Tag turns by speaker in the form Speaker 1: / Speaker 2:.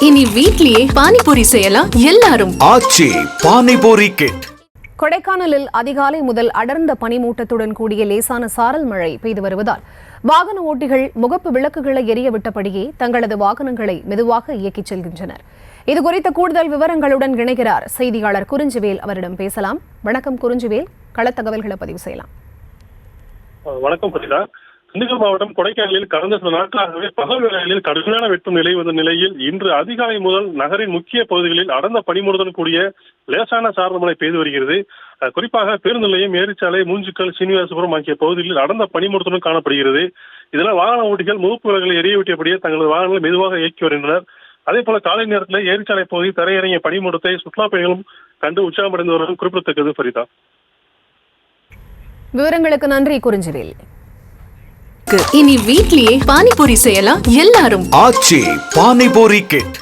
Speaker 1: இனி வீட்லயே பானிபூரி செய்யலாம் எல்லாரும்.
Speaker 2: ஆச்சி பானிபூரி கிட்.
Speaker 3: கொடைக்கானலில் அதிகாலை முதல் அடர்ந்த பனிமூட்டத்துடன் கூடிய லேசான சாரல் மழை பெய்து வருவதால் வாகன ஓட்டிகள் முகப்பு விளக்குகளை எரிய விட்டபடியே தங்களது வாகனங்களை மெதுவாக இயக்கிச் செல்கின்றனர். இதுகுறித்த கூடுதல் விவரங்களுடன் இணைகிறார் செய்தியாளர் குறிஞ்சிவேல். அவரிடம் பேசலாம். வணக்கம் குறிஞ்சிவேல், களத்தகவல்களை பதிவு செய்யலாம்.
Speaker 4: வணக்கம் புரிதா. திண்டுக்கல் மாவட்டம் கொடைக்கானலில் கடந்த சில நாட்களாகவே பகல் வேளைகளில் கடுமையான வெட்டும் நிலை வந்த நிலையில் இன்று அதிகாலை முதல் நகரின் முக்கிய பகுதிகளில் அடர்ந்த பனிமூட்டத்துடன் கூடிய லேசான சாரல் மழை பெய்து வருகிறது. குறிப்பாக பேருந்து நிலையம், ஏரிச்சாலை, மூஞ்சிக்கல், சீனிவாசபுரம் ஆகிய பகுதிகளில் அடர்ந்த பனிமூட்டத்துடன் காணப்படுகிறது. இதனால் வாகன ஓட்டிகள் முகப்பு விளக்குகளை எரிய விட்டபடியே தங்களது வாகனங்களை மெதுவாக இயக்கி வருகின்றனர். அதே போல காலை நேரத்தில் ஏரிச்சாலை பகுதி தரையிறங்கிய பனிமூட்டத்தை சுற்றுலா பயணிகளும் கண்டு உற்சாகமடைந்து வருவதும் குறிப்பிடத்தக்கது. ஃபரிதா,
Speaker 3: விவரங்களுக்கு நன்றி குறிஞ்சிவேல்.
Speaker 1: இனி வீட்லயே பானிபூரி செய்யலாம் எல்லாரும்.
Speaker 2: ஆச்சி பானிபூரி கிட்.